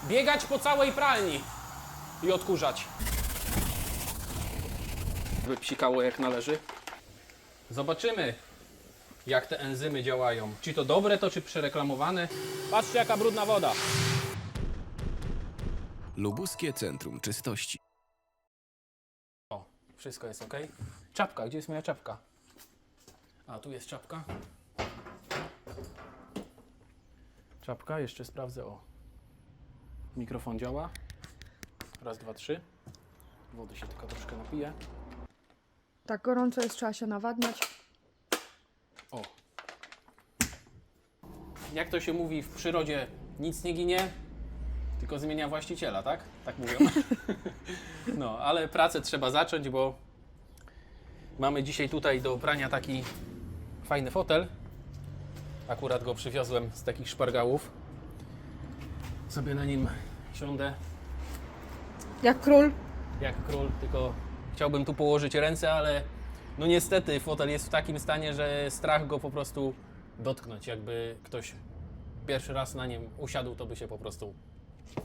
biegać po całej pralni i odkurzać. By psikało jak należy. Zobaczymy, jak te enzymy działają. Czy to dobre, to czy przereklamowane. Patrzcie, jaka brudna woda. Lubuskie Centrum Czystości. O, wszystko jest ok. Czapka, gdzie jest moja czapka? A, tu jest czapka. Czapka, jeszcze sprawdzę. O, mikrofon działa. Raz, dwa, trzy. Wody się tylko troszkę napije. Tak gorąco jest, trzeba się nawadniać. O. Jak to się mówi w przyrodzie, nic nie ginie, tylko zmienia właściciela, tak? Tak mówią. No, ale pracę trzeba zacząć, bo mamy dzisiaj tutaj do prania taki fajny fotel. Akurat go przywiozłem z takich szpargałów. Sobie na nim siądę Jak król. jak król, tylko chciałbym tu położyć ręce, ale no niestety fotel jest w takim stanie, że strach go po prostu dotknąć. Jakby ktoś pierwszy raz na nim usiadł, to by się po prostu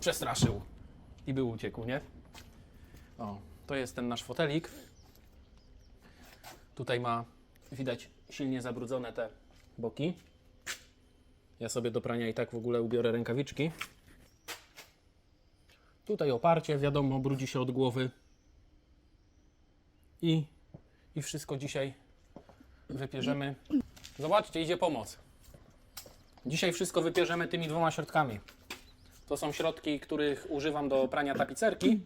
przestraszył i by uciekł, nie? O, to jest ten nasz fotelik. Tutaj ma, widać, silnie zabrudzone te boki. Ja sobie do prania i tak w ogóle ubiorę rękawiczki. Tutaj oparcie, wiadomo, brudzi się od głowy. I wszystko dzisiaj wypierzemy. Zobaczcie, idzie pomoc. Dzisiaj wszystko wypierzemy tymi dwoma środkami. To są środki, których używam do prania tapicerki.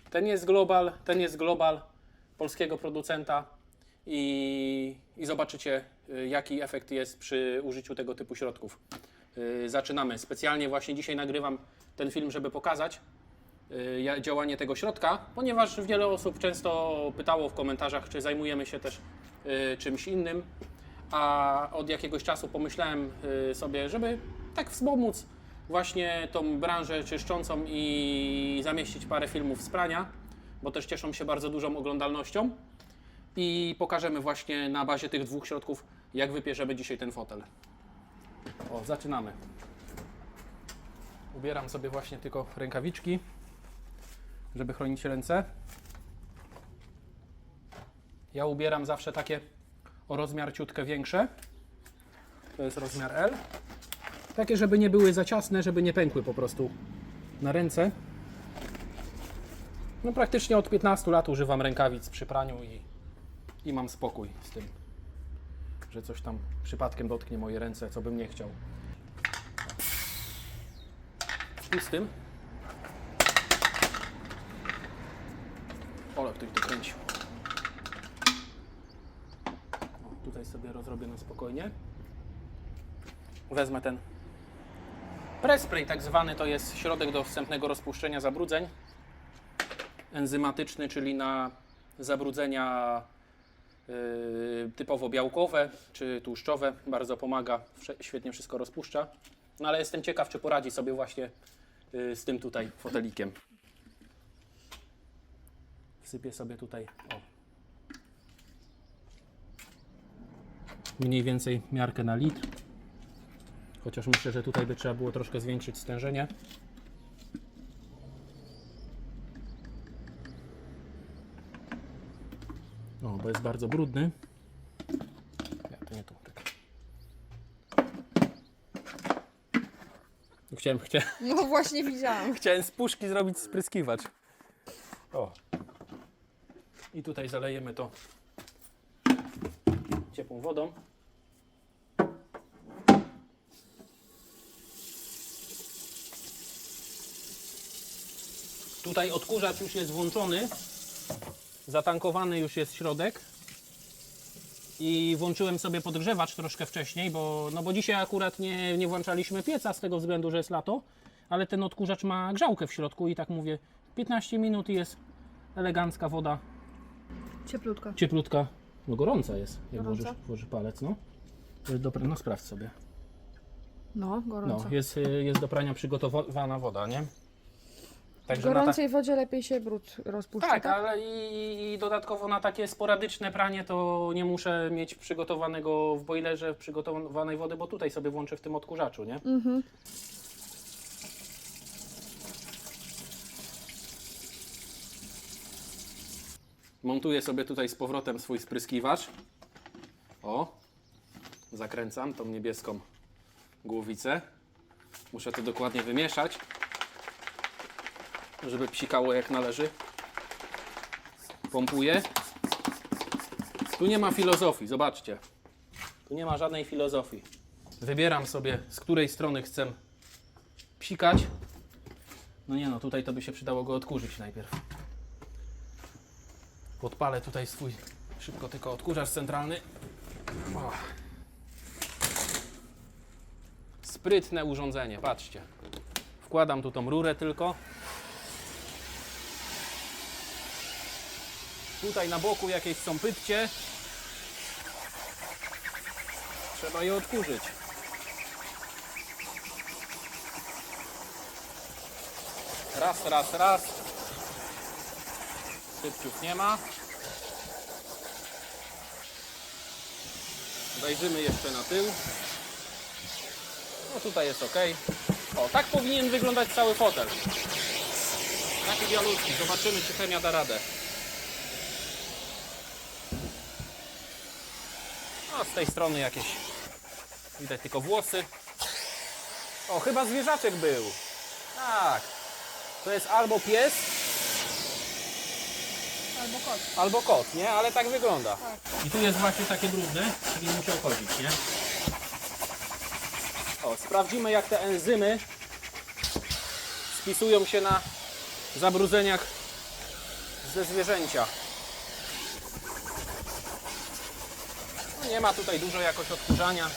Ten jest Global polskiego producenta i zobaczycie, jaki efekt jest przy użyciu tego typu środków. Zaczynamy. Specjalnie właśnie dzisiaj nagrywam ten film, żeby pokazać działanie tego środka, ponieważ wiele osób często pytało w komentarzach, czy zajmujemy się też czymś innym, a od jakiegoś czasu pomyślałem sobie, żeby tak wspomóc właśnie tą branżę czyszczącą i zamieścić parę filmów z prania, bo też cieszą się bardzo dużą oglądalnością i pokażemy właśnie na bazie tych dwóch środków, jak wypierzemy dzisiaj ten fotel. O, zaczynamy. Ubieram sobie właśnie tylko rękawiczki, żeby chronić ręce. Ja ubieram zawsze takie o rozmiar ciutkę większe. To jest rozmiar L. Takie, żeby nie były za ciasne, żeby nie pękły po prostu na ręce. No praktycznie od 15 lat używam rękawic przy praniu i mam spokój z tym, że coś tam przypadkiem dotknie moje ręce, co bym nie chciał. I z tym. Ole, ktoś to kręcił. O, tutaj sobie rozrobię na spokojnie. Wezmę ten press spray, tak zwany, to jest środek do wstępnego rozpuszczenia zabrudzeń. Enzymatyczny, czyli na zabrudzenia typowo białkowe czy tłuszczowe. Bardzo pomaga, świetnie wszystko rozpuszcza. No ale jestem ciekaw, czy poradzi sobie właśnie z tym tutaj fotelikiem. Wsypię sobie tutaj mniej więcej miarkę na litr. Chociaż myślę, że tutaj by trzeba było troszkę zwiększyć stężenie. O, bo jest bardzo brudny. Ja, to nie tu. Chciałem No właśnie widziałam. Chciałem z puszki zrobić spryskiwacz. O. I tutaj zalejemy to ciepłą wodą. Tutaj odkurzacz już jest włączony. Zatankowany już jest środek. I włączyłem sobie podgrzewacz troszkę wcześniej, bo dzisiaj akurat nie włączaliśmy pieca z tego względu, że jest lato, ale ten odkurzacz ma grzałkę w środku i tak mówię, 15 minut i jest elegancka woda. Cieplutka. Cieplutka, no gorąca jest, jak Gorąca? włożysz palec, no. To jest no sprawdź sobie. No, gorąco. No, jest do prania przygotowana woda, nie? W Także gorącej wodzie lepiej się brud rozpuszcza, tak, tak? ale i dodatkowo na takie sporadyczne pranie to nie muszę mieć przygotowanego w bojlerze przygotowanej wody, bo tutaj sobie włączę w tym odkurzaczu, nie? Montuję sobie tutaj z powrotem swój spryskiwacz. O, zakręcam tą niebieską głowicę. Muszę to dokładnie wymieszać, żeby psikało jak należy. Pompuję. Tu nie ma filozofii, zobaczcie. Tu nie ma żadnej filozofii. Wybieram sobie, z której strony chcę psikać. No nie no, tutaj to by się przydało go odkurzyć najpierw. Podpalę tutaj swój szybko tylko odkurzacz centralny. O. Sprytne urządzenie, patrzcie. Wkładam tu tą rurę tylko. Tutaj na boku jakieś są pytcie. Trzeba je odkurzyć. Raz, raz, raz. Pytciów nie ma. Zajrzymy jeszcze na tył. No tutaj jest ok. O, tak powinien wyglądać cały fotel. Taki bialutki. Zobaczymy, czy chemia da radę. No, z tej strony jakieś widać tylko włosy. O, chyba zwierzaczek był. Tak. To jest albo pies, Albo kot. albo kot, nie? Ale tak wygląda. I tu jest właśnie takie brudne, czyli musiał chodzić, nie? O, sprawdzimy, jak te enzymy spisują się na zabrudzeniach ze zwierzęcia. No, nie ma tutaj dużo jakoś odkurzania.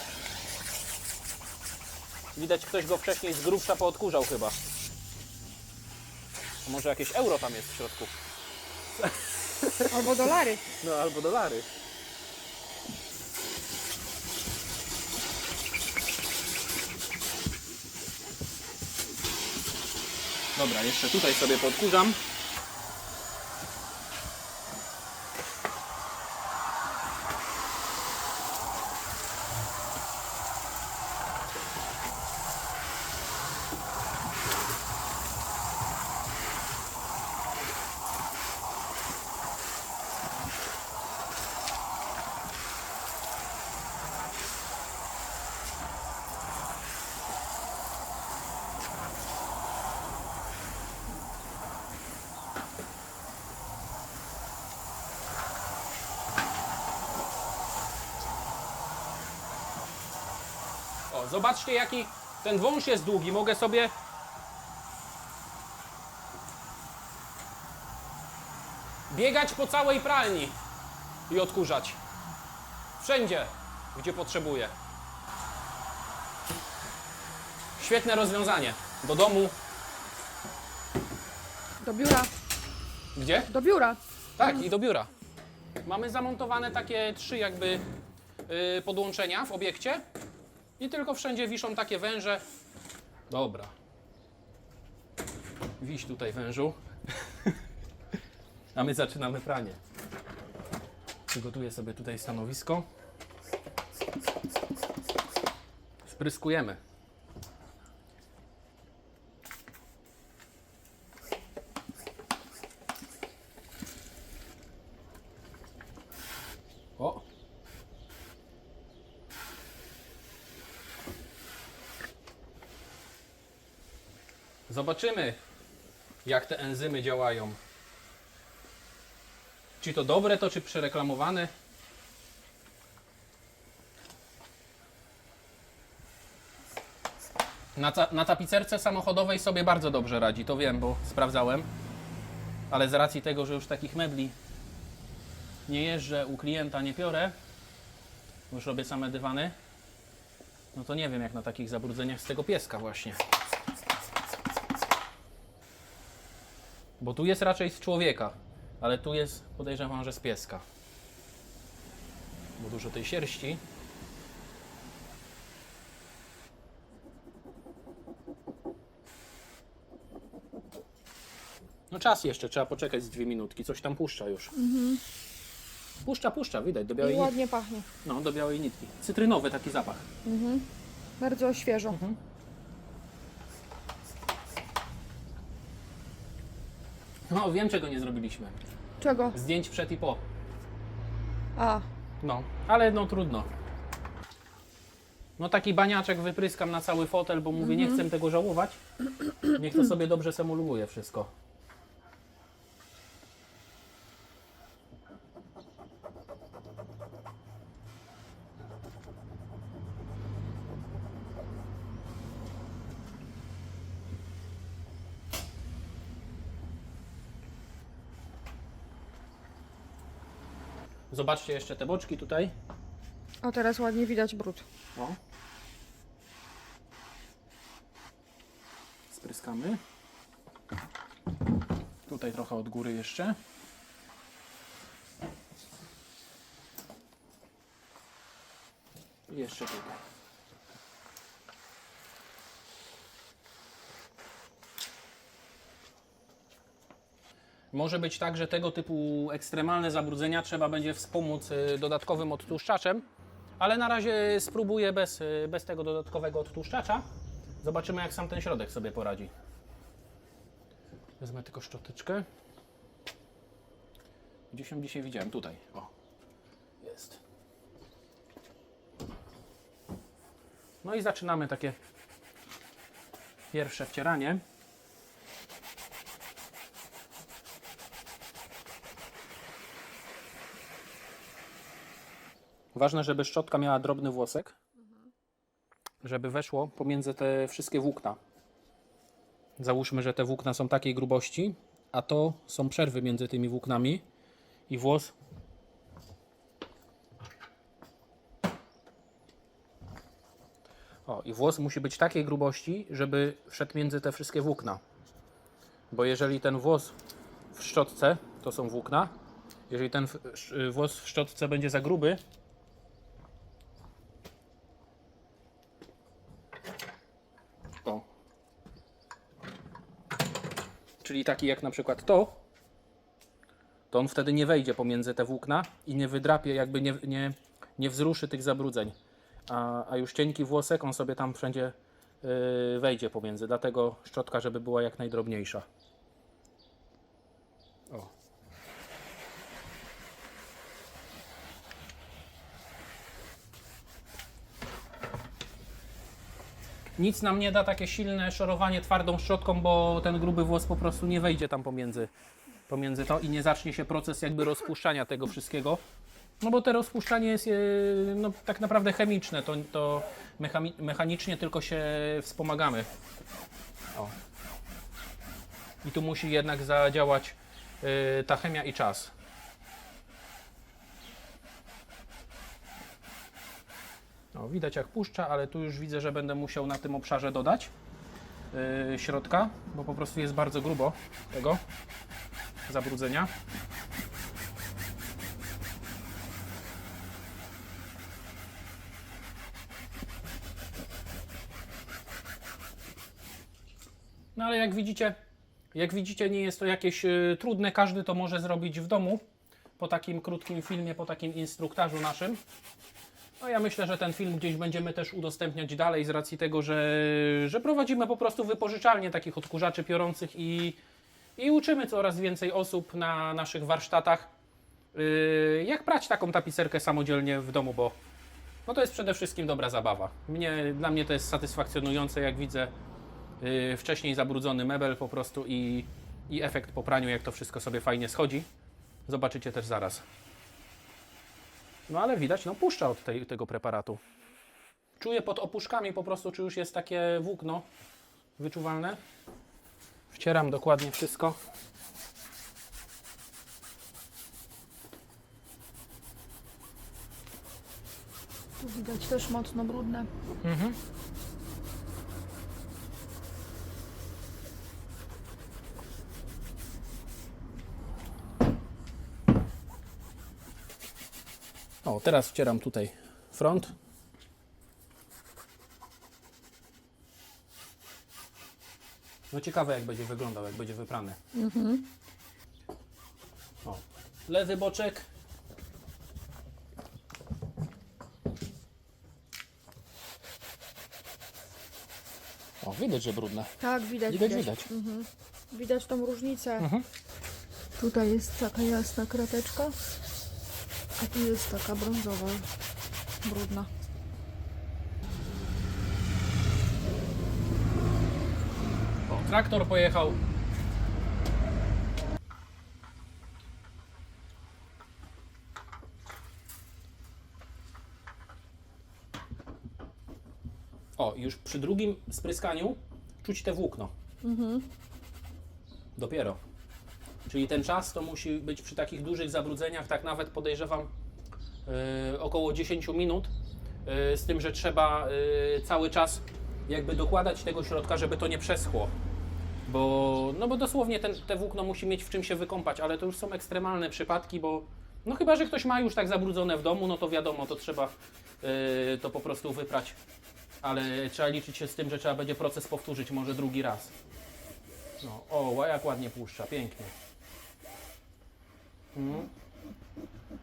Widać, ktoś go wcześniej z grubsza poodkurzał chyba. A może jakieś euro tam jest w środku? Albo dolary. No, albo dolary. Dobra, jeszcze tutaj sobie podkurzam. O, zobaczcie, jaki ten wąż jest długi. Mogę sobie biegać po całej pralni i odkurzać. Wszędzie, gdzie potrzebuję. Świetne rozwiązanie. Do domu. Do biura. Gdzie? Do biura. Tak, i do biura. Mamy zamontowane takie 3 jakby podłączenia w obiekcie i tylko wszędzie wiszą takie węże. Dobra. Wiś tutaj wężu. A my zaczynamy pranie. Przygotuję sobie tutaj stanowisko. Spryskujemy. O! Zobaczymy, jak te enzymy działają. Czy to dobre, to czy przereklamowane? Na tapicerce samochodowej sobie bardzo dobrze radzi, to wiem, bo sprawdzałem. Ale z racji tego, że już takich mebli nie jeżdżę, u klienta nie piorę, już robię same dywany, no to nie wiem, jak na takich zabrudzeniach z tego pieska właśnie. Bo tu jest raczej z człowieka, ale tu jest, podejrzewam, że z pieska. Bo dużo tej sierści. No czas jeszcze, trzeba poczekać z 2 minutki, coś tam puszcza już. Puszcza, widać, do I białej nitki. ładnie pachnie. No, do białej nitki. Cytrynowy taki zapach. Bardzo świeżo. No, wiem, czego nie zrobiliśmy. Czego? Zdjęć przed i po. A, No, ale no trudno. No taki baniaczek wypryskam na cały fotel, bo mówię, nie chcę tego żałować. Niech to sobie dobrze semuluje wszystko. Zobaczcie jeszcze te boczki tutaj. o teraz ładnie widać brud. O. Spryskamy. Tutaj trochę od góry jeszcze. I jeszcze tutaj. Może być tak, że tego typu ekstremalne zabrudzenia trzeba będzie wspomóc dodatkowym odtłuszczaczem, ale na razie spróbuję bez tego dodatkowego odtłuszczacza. Zobaczymy, jak sam ten środek sobie poradzi. Wezmę tylko szczoteczkę. Gdzieś ją dzisiaj widziałem? Tutaj. O, jest. No i zaczynamy takie pierwsze wcieranie. Ważne, żeby szczotka miała drobny włosek, żeby weszło pomiędzy te wszystkie włókna. Załóżmy, że te włókna są takiej grubości, a to są przerwy między tymi włóknami i włos i włos musi być takiej grubości, żeby wszedł między te wszystkie włókna. Bo jeżeli ten włos w szczotce, to są włókna, jeżeli ten włos w szczotce będzie za gruby, czyli taki jak na przykład to on wtedy nie wejdzie pomiędzy te włókna i nie wydrapie, jakby nie wzruszy tych zabrudzeń. A już cienki włosek, on sobie tam wszędzie wejdzie pomiędzy. Dlatego szczotka, żeby była jak najdrobniejsza. O. Nic nam nie da takie silne szorowanie twardą szczotką, bo ten gruby włos po prostu nie wejdzie tam pomiędzy to i nie zacznie się proces jakby rozpuszczania tego wszystkiego. No bo to rozpuszczanie jest no, tak naprawdę chemiczne, to mechanicznie tylko się wspomagamy. O. I tu musi jednak zadziałać ta chemia i czas. No, widać jak puszcza, ale tu już widzę, że będę musiał na tym obszarze dodać środka, bo po prostu jest bardzo grubo tego zabrudzenia. No ale jak widzicie nie jest to jakieś trudne, każdy to może zrobić w domu po takim krótkim filmie, po takim instruktażu naszym. No ja myślę, że ten film gdzieś będziemy też udostępniać dalej z racji tego, że prowadzimy po prostu wypożyczalnię takich odkurzaczy piorących i uczymy coraz więcej osób na naszych warsztatach, jak prać taką tapicerkę samodzielnie w domu, bo no to jest przede wszystkim dobra zabawa. Dla mnie to jest satysfakcjonujące, jak widzę wcześniej zabrudzony mebel po prostu i efekt po praniu, jak to wszystko sobie fajnie schodzi. Zobaczycie też zaraz. No ale widać, no puszcza od tego preparatu. Czuję pod opuszkami po prostu, czy już jest takie włókno wyczuwalne. Wcieram dokładnie wszystko. Tu widać też mocno brudne. Mhm. O, teraz wcieram tutaj front. No ciekawe jak będzie wyglądał, jak będzie wyprany. O, lewy boczek. O, widać, że brudne. Tak, widać. Widać. Widać tą różnicę. Tutaj jest taka jasna krateczka, a tu jest taka brązowa, brudna. O, traktor pojechał. O, już przy drugim spryskaniu czuć te włókno. Dopiero. Czyli ten czas to musi być przy takich dużych zabrudzeniach, tak nawet podejrzewam około 10 minut. Z tym, że trzeba cały czas jakby dokładać tego środka, żeby to nie przeschło. Bo dosłownie te włókno musi mieć w czym się wykąpać, ale to już są ekstremalne przypadki, bo no chyba, że ktoś ma już tak zabrudzone w domu, no to wiadomo, to trzeba to po prostu wyprać. Ale trzeba liczyć się z tym, że trzeba będzie proces powtórzyć może drugi raz. No, o, jak ładnie puszcza, pięknie.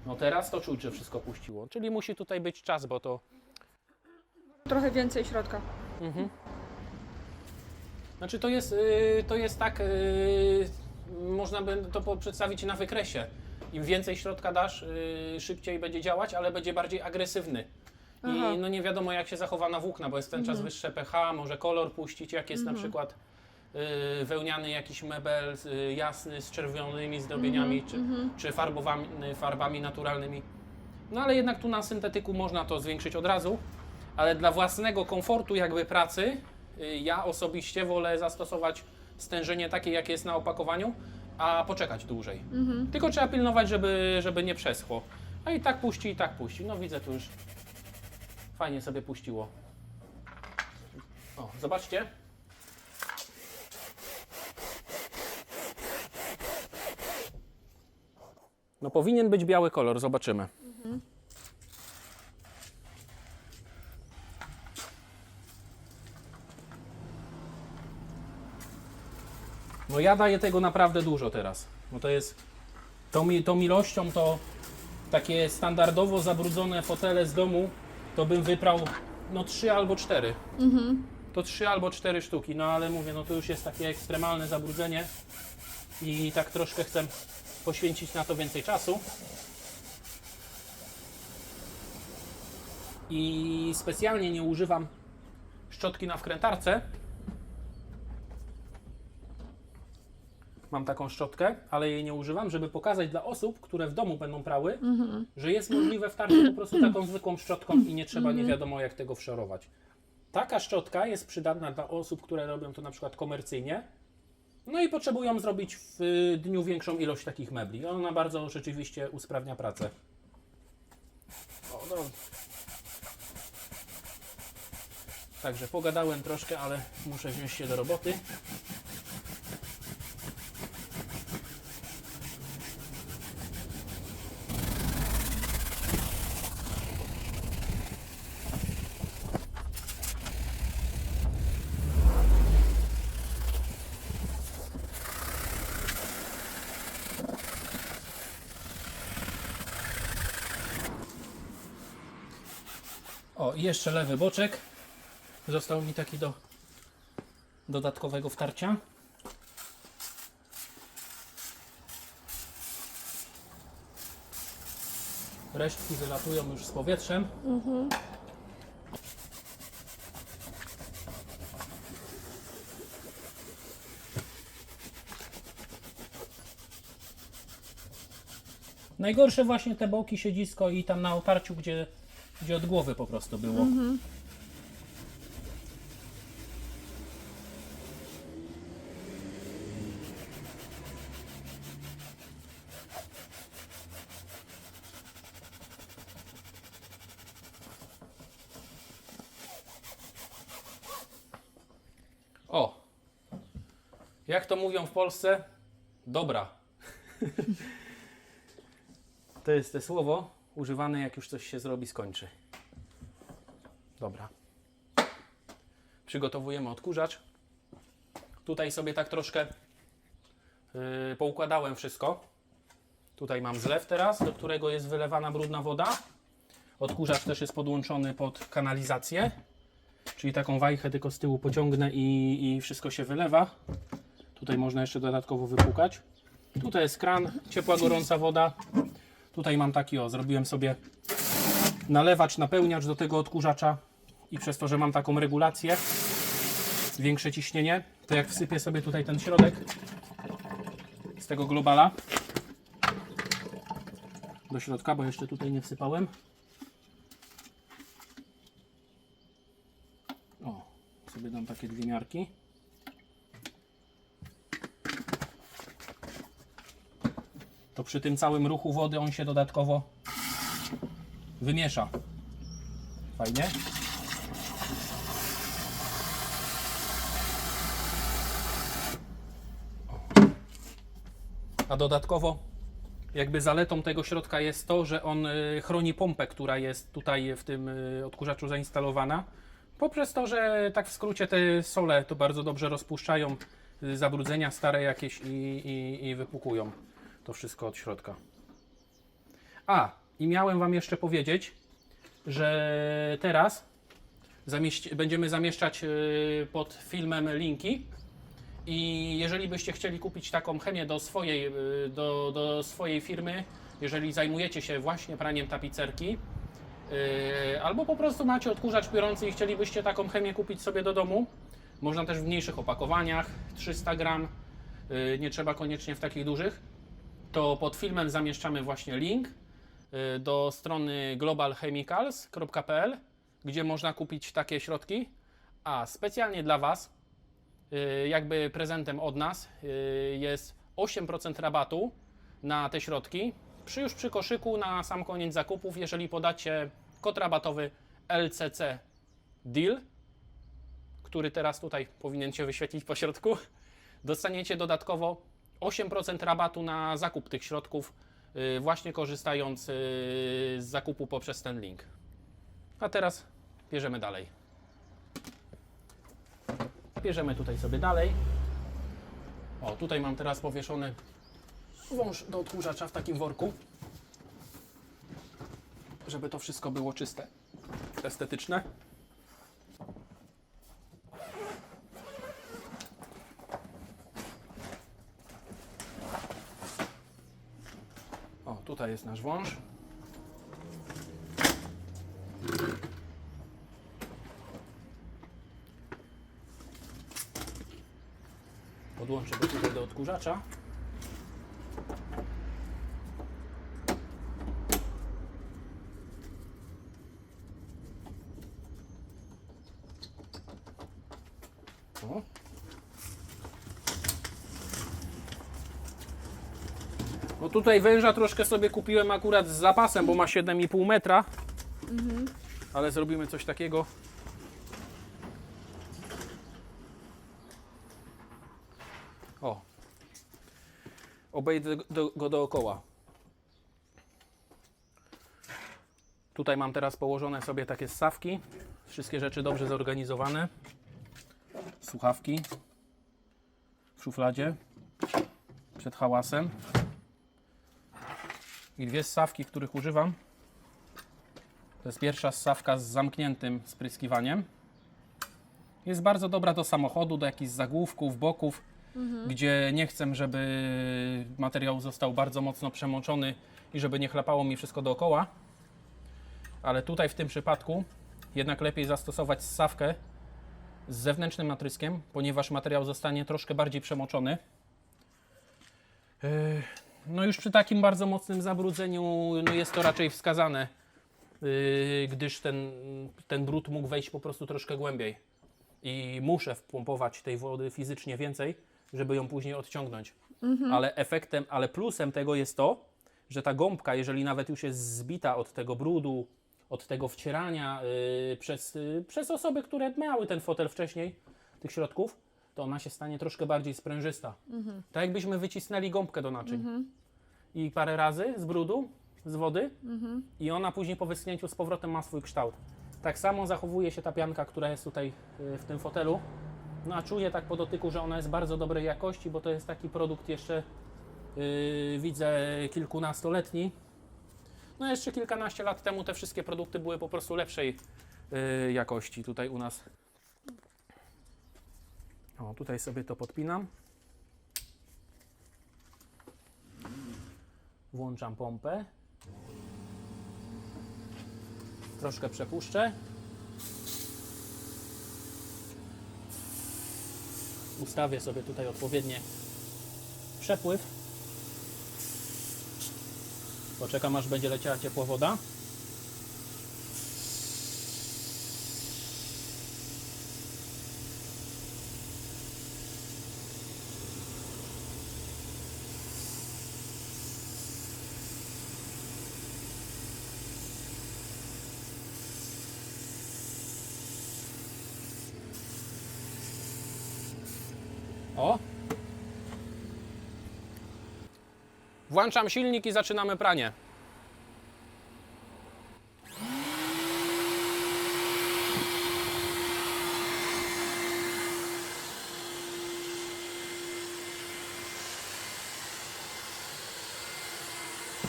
No teraz to czuć, że wszystko puściło. Czyli musi tutaj być czas, bo to... Trochę więcej środka. Znaczy to jest tak, można by to przedstawić na wykresie. Im więcej środka dasz, szybciej będzie działać, ale będzie bardziej agresywny. Aha. I no nie wiadomo jak się zachowa na włókna, bo jest ten czas wyższe pH, może kolor puścić, jak jest na przykład wełniany jakiś mebel jasny z czerwonymi zdobieniami, czy farbami naturalnymi. No ale jednak tu na syntetyku można to zwiększyć od razu, ale dla własnego komfortu jakby pracy ja osobiście wolę zastosować stężenie takie, jakie jest na opakowaniu, a poczekać dłużej. Tylko trzeba pilnować, żeby nie przeschło. A i tak puści, i tak puści. No widzę, tu już fajnie sobie puściło. O, zobaczcie. No powinien być biały kolor, zobaczymy. No ja daję tego naprawdę dużo teraz. No to jest tą ilością to takie standardowo zabrudzone fotele z domu to bym wyprał no 3 albo 4. To 3 albo 4 sztuki, no ale mówię, no to już jest takie ekstremalne zabrudzenie i tak troszkę chcę poświęcić na to więcej czasu. I specjalnie nie używam szczotki na wkrętarce. Mam taką szczotkę, ale jej nie używam, żeby pokazać dla osób, które w domu będą prały, że jest możliwe wtarcie po prostu taką zwykłą szczotką i nie trzeba nie wiadomo jak tego wszorować. Taka szczotka jest przydatna dla osób, które robią to na przykład komercyjnie, no i potrzebują zrobić w dniu większą ilość takich mebli. Ona bardzo rzeczywiście usprawnia pracę. O, no. Także pogadałem troszkę, ale muszę wziąć się do roboty. O, i jeszcze lewy boczek. Został mi taki do dodatkowego wtarcia. Resztki wylatują już z powietrzem. Najgorsze właśnie te boki, siedzisko i tam na oparciu, gdzie od głowy po prostu było. O! Jak to mówią w Polsce? Dobra. To jest to słowo używane, jak już coś się zrobi, skończy. Dobra. Przygotowujemy odkurzacz. Tutaj sobie tak troszkę poukładałem wszystko. Tutaj mam zlew teraz, do którego jest wylewana brudna woda. Odkurzacz też jest podłączony pod kanalizację. Czyli taką wajchę tylko z tyłu pociągnę i wszystko się wylewa. Tutaj można jeszcze dodatkowo wypłukać. Tutaj jest kran, ciepła, gorąca woda. Tutaj mam taki, zrobiłem sobie nalewacz, napełniacz do tego odkurzacza i przez to, że mam taką regulację, większe ciśnienie, to jak wsypię sobie tutaj ten środek z tego globala do środka, bo jeszcze tutaj nie wsypałem. O, sobie dam takie dwie miarki. To przy tym całym ruchu wody on się dodatkowo wymiesza. Fajnie. A dodatkowo jakby zaletą tego środka jest to, że on chroni pompę, która jest tutaj w tym odkurzaczu zainstalowana. Poprzez to, że tak w skrócie te sole to bardzo dobrze rozpuszczają zabrudzenia stare jakieś i wypłukują to wszystko od środka. A, i miałem Wam jeszcze powiedzieć, że teraz będziemy zamieszczać pod filmem linki i jeżeli byście chcieli kupić taką chemię do swojej firmy, jeżeli zajmujecie się właśnie praniem tapicerki, albo po prostu macie odkurzacz piorący i chcielibyście taką chemię kupić sobie do domu, można też w mniejszych opakowaniach, 300 gram, nie trzeba koniecznie w takich dużych, to pod filmem zamieszczamy właśnie link do strony globalchemicals.pl, gdzie można kupić takie środki, a specjalnie dla Was, jakby prezentem od nas, jest 8% rabatu na te środki, już przy koszyku na sam koniec zakupów, jeżeli podacie kod rabatowy LCC DEAL, który teraz tutaj powinien się wyświetlić po środku, dostaniecie dodatkowo 8% rabatu na zakup tych środków, właśnie korzystając z zakupu poprzez ten link. A teraz bierzemy dalej. Bierzemy tutaj sobie dalej. O, tutaj mam teraz powieszony wąż do odkurzacza w takim worku, żeby to wszystko było czyste, estetyczne. O, tutaj jest nasz wąż. Podłączę go tutaj do odkurzacza. O. No tutaj węża troszkę sobie kupiłem akurat z zapasem, bo ma 7,5 metra. Ale zrobimy coś takiego. O. Obejdę go dookoła. Tutaj mam teraz położone sobie takie ssawki. Wszystkie rzeczy dobrze zorganizowane. Słuchawki w szufladzie przed hałasem. I dwie ssawki, których używam. To jest pierwsza ssawka z zamkniętym spryskiwaniem. Jest bardzo dobra do samochodu, do jakichś zagłówków, boków, gdzie nie chcę, żeby materiał został bardzo mocno przemoczony i żeby nie chlapało mi wszystko dookoła. Ale tutaj w tym przypadku jednak lepiej zastosować ssawkę z zewnętrznym natryskiem, ponieważ materiał zostanie troszkę bardziej przemoczony. No już przy takim bardzo mocnym zabrudzeniu no jest to raczej wskazane, gdyż ten brud mógł wejść po prostu troszkę głębiej. I muszę wpompować tej wody fizycznie więcej, żeby ją później odciągnąć. Ale plusem tego jest to, że ta gąbka, jeżeli nawet już jest zbita od tego brudu, od tego wcierania przez osoby, które miały ten fotel wcześniej, tych środków, to ona się stanie troszkę bardziej sprężysta. Tak jakbyśmy wycisnęli gąbkę do naczyń. I parę razy z brudu, z wody i ona później po wyschnięciu z powrotem ma swój kształt. Tak samo zachowuje się ta pianka, która jest tutaj w tym fotelu. No a czuję tak po dotyku, że ona jest bardzo dobrej jakości, bo to jest taki produkt jeszcze widzę kilkunastoletni. No jeszcze kilkanaście lat temu te wszystkie produkty były po prostu lepszej jakości tutaj u nas. O, tutaj sobie to podpinam. Włączam pompę. Troszkę przepuszczę. Ustawię sobie tutaj odpowiednie przepływ. Poczekam, aż będzie leciała ciepła woda. O! Włączam silnik i zaczynamy pranie.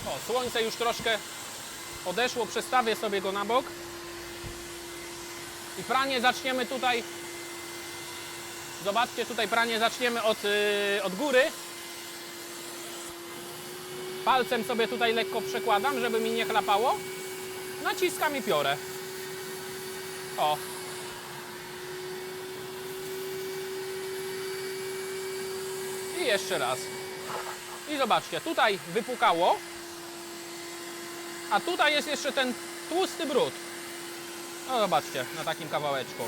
O, słońce już troszkę odeszło, przestawię sobie go na bok. I pranie zaczniemy tutaj. Zobaczcie, tutaj pranie zaczniemy od góry. Palcem sobie tutaj lekko przekładam, żeby mi nie chlapało. Naciskam i piorę. O. I jeszcze raz. I zobaczcie, tutaj wypukało. A tutaj jest jeszcze ten tłusty brud. No zobaczcie, na takim kawałeczku.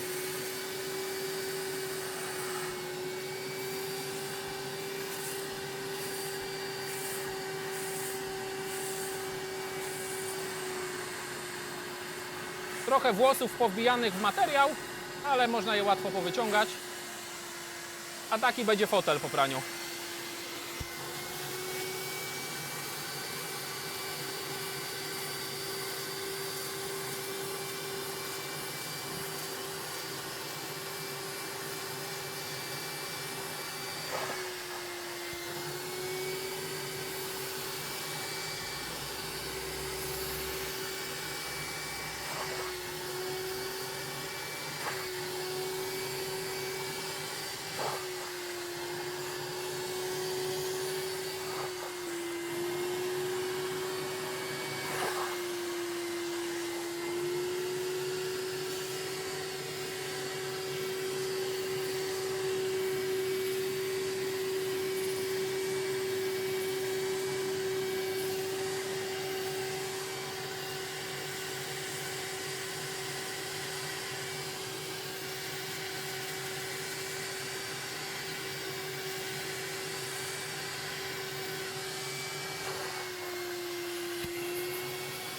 Trochę włosów powbijanych w materiał, ale można je łatwo powyciągać. A taki będzie fotel po praniu.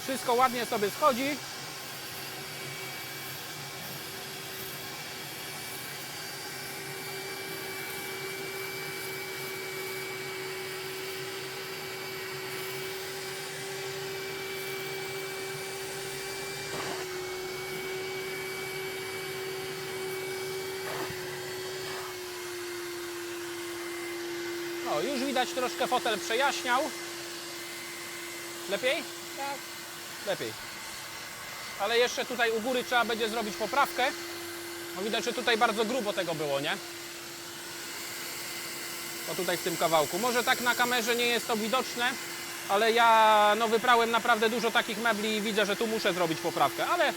Wszystko ładnie sobie schodzi. O, już widać troszkę fotel przejaśniał. Lepiej? Tak. Lepiej. Ale jeszcze tutaj u góry trzeba będzie zrobić poprawkę. No widać, że tutaj bardzo grubo tego było, nie? O tutaj w tym kawałku. Może tak na kamerze nie jest to widoczne, ale ja wyprałem naprawdę dużo takich mebli i widzę, że tu muszę zrobić poprawkę, ale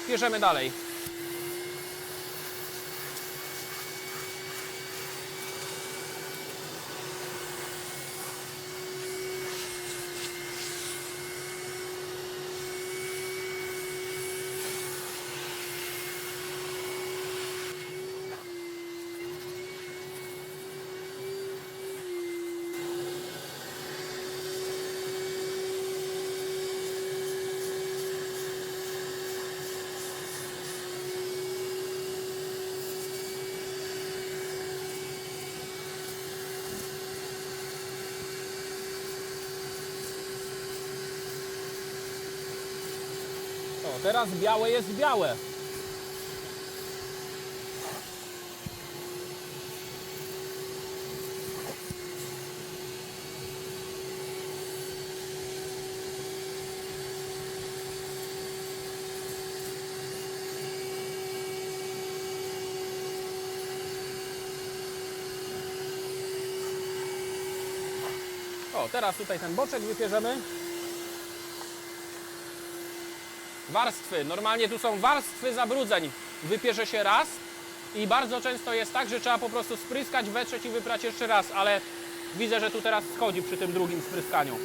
bierzemy dalej. O, teraz białe jest białe. O, teraz tutaj ten boczek wypierzemy. Warstwy. Normalnie tu są warstwy zabrudzeń. Wypierze się raz i bardzo często jest tak, że trzeba po prostu spryskać, wetrzeć i wyprać jeszcze raz, ale widzę, że tu teraz schodzi przy tym drugim spryskaniu.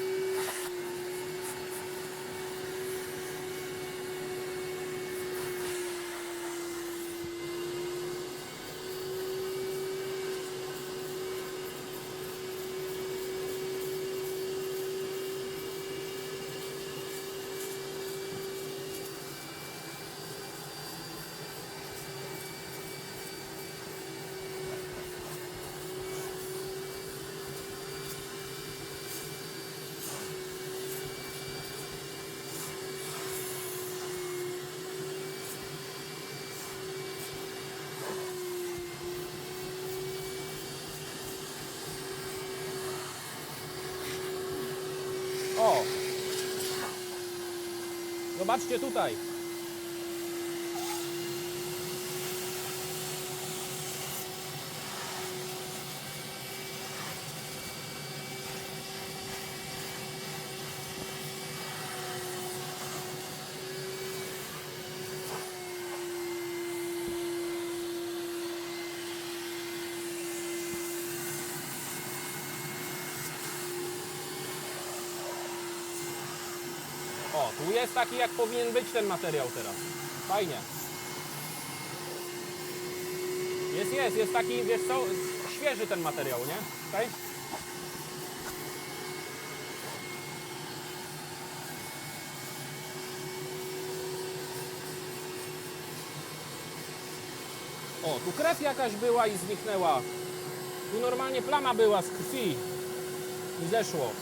O! Zobaczcie tutaj. O, tu jest taki, jak powinien być ten materiał teraz. Fajnie. Jest taki, wiesz co, świeży ten materiał, nie? Tutaj. O, tu krew jakaś była i zniknęła. Tu normalnie plama była z krwi i zeszło.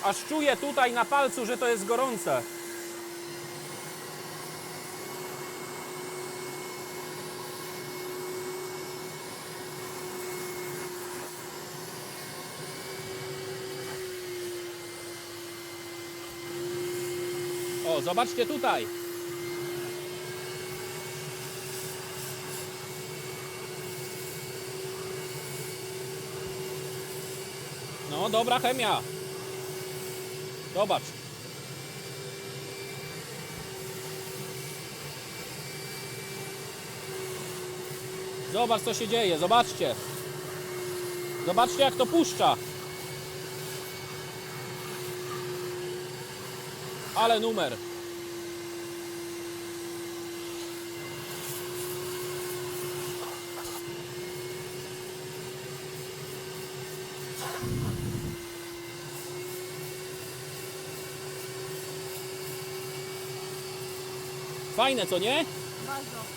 Aż czuję tutaj na palcu, że to jest gorące. O, zobaczcie tutaj. No, dobra chemia. Zobacz. Zobacz, co się dzieje. Zobaczcie. Zobaczcie, jak to puszcza. Ale numer. Fajne, co nie? Bardzo.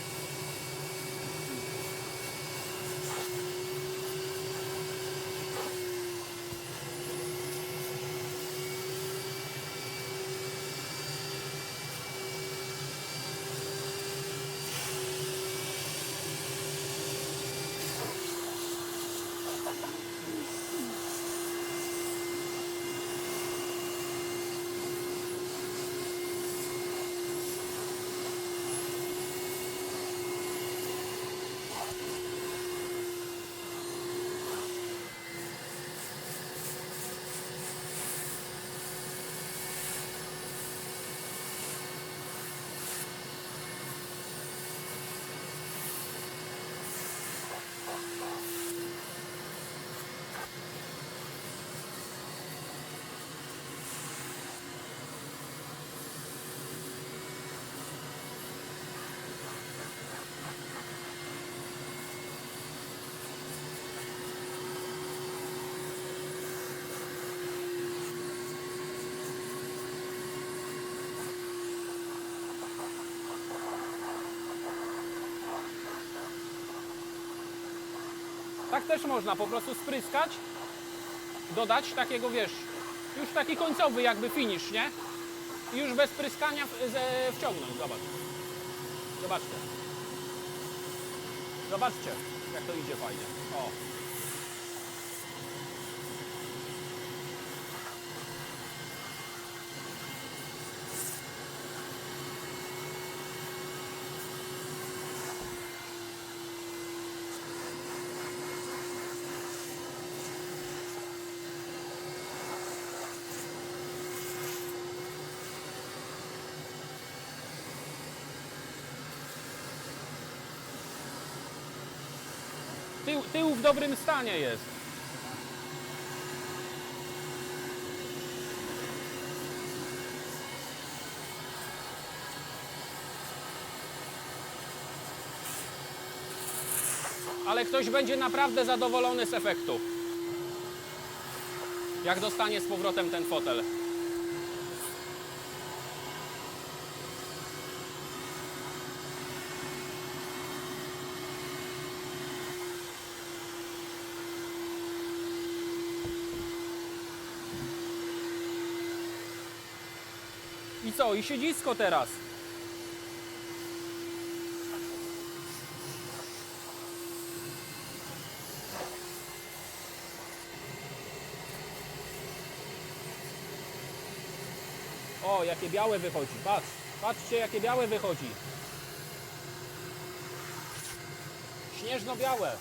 Tak też można po prostu spryskać, dodać takiego, wiesz, już taki końcowy jakby finish, nie? I już bez pryskania wciągnąć, zobacz. Zobaczcie. Zobaczcie, jak to idzie fajnie. O. tył w dobrym stanie jest. Ale ktoś będzie naprawdę zadowolony z efektu, jak dostanie z powrotem ten fotel. I co? I siedzisko teraz. O, jakie białe wychodzi. Patrz, patrzcie, jakie białe wychodzi. Śnieżno-białe.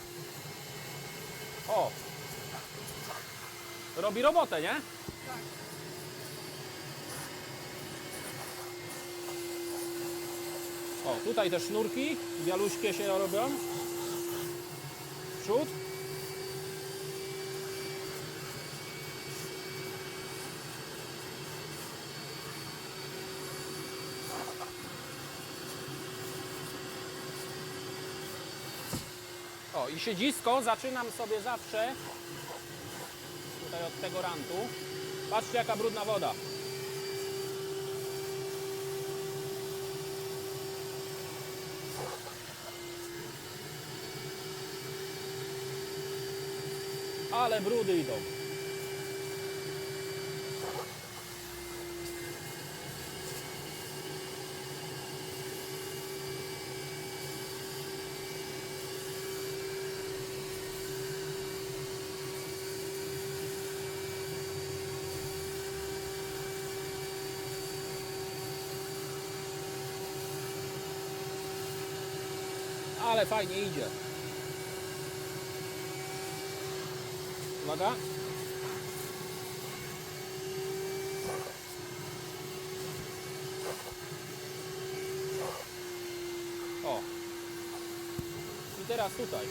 O. Robi robotę, nie? O, tutaj te sznurki bialuśkie się robią. Przód. O, i siedzisko zaczynam sobie zawsze tutaj od tego rantu. Patrzcie, jaka brudna woda. Ale brudy idą. Ale fajnie idzie. Uwaga. O. I teraz tutaj.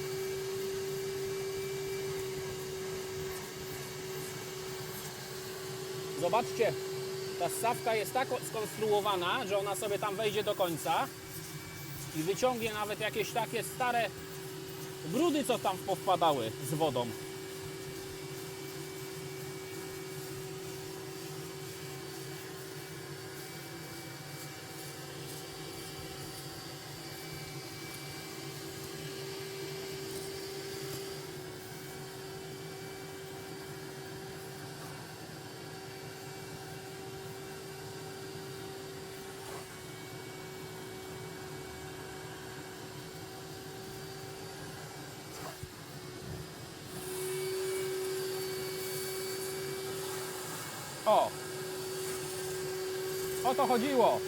Zobaczcie, ta ssawka jest tak skonstruowana, że ona sobie tam wejdzie do końca i wyciągnie nawet jakieś takie stare brudy, co tam powpadały z wodą. O! O to chodziło!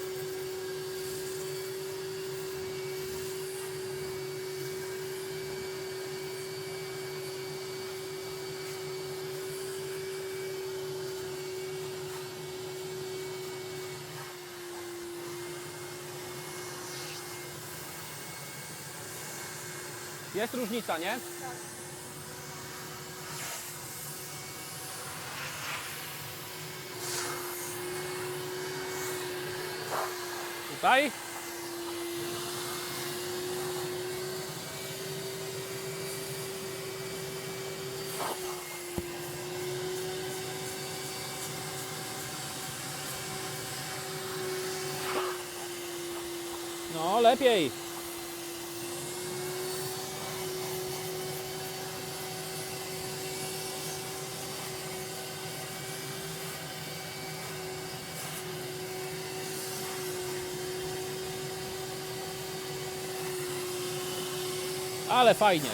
Jest różnica, nie? Tutaj. No, lepiej. Ale fajnie.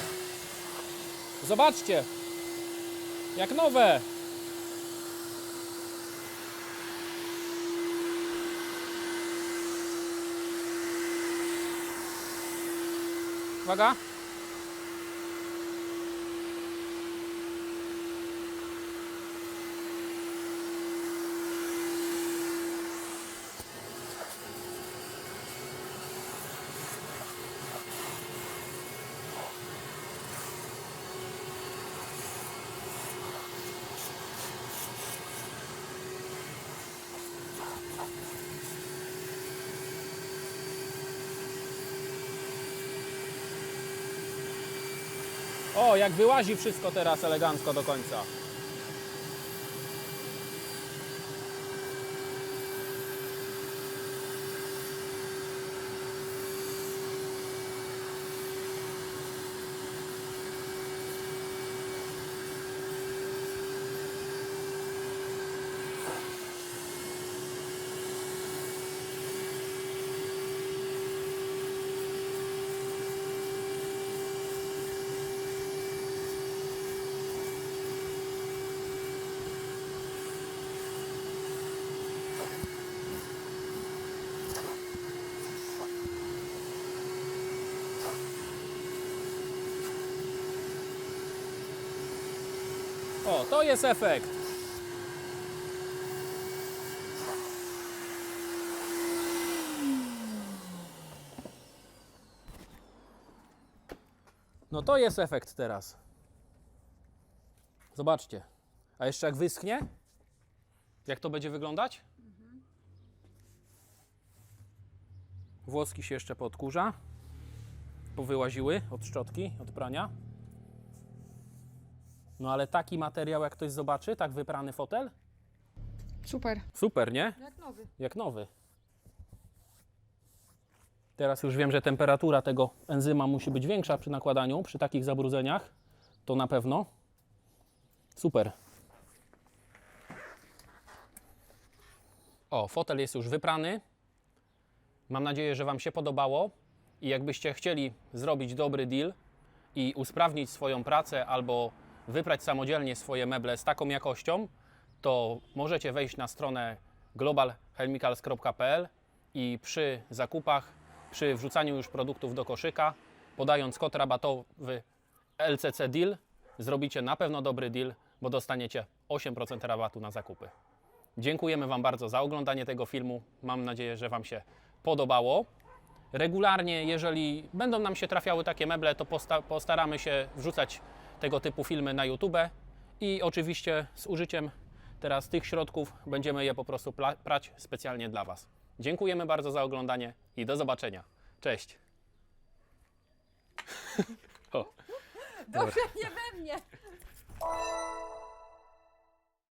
Zobaczcie. Jak nowe. Uwaga. O, jak wyłazi wszystko teraz elegancko do końca. O, to jest efekt. No to jest efekt teraz. Zobaczcie. A jeszcze jak wyschnie, jak to będzie wyglądać? Włoski się jeszcze podkurza. Powyłaziły od szczotki, od prania. No ale taki materiał, jak ktoś zobaczy, tak wyprany fotel? Super. Super, nie? Jak nowy. Jak nowy. Teraz już wiem, że temperatura tego enzyma musi być większa przy nakładaniu, przy takich zabrudzeniach. To na pewno. Super. O, fotel jest już wyprany. Mam nadzieję, że Wam się podobało. I jakbyście chcieli zrobić dobry deal i usprawnić swoją pracę albo wyprać samodzielnie swoje meble z taką jakością, to możecie wejść na stronę globalchemicals.pl i przy zakupach, przy wrzucaniu już produktów do koszyka, podając kod rabatowy LCC Deal, zrobicie na pewno dobry deal, bo dostaniecie 8% rabatu na zakupy. Dziękujemy Wam bardzo za oglądanie tego filmu. Mam nadzieję, że Wam się podobało. Regularnie, jeżeli będą nam się trafiały takie meble, to postaramy się wrzucać tego typu filmy na YouTube i oczywiście z użyciem teraz tych środków będziemy je po prostu prać specjalnie dla Was. Dziękujemy bardzo za oglądanie i do zobaczenia. Cześć! O. Dobrze, nie we mnie.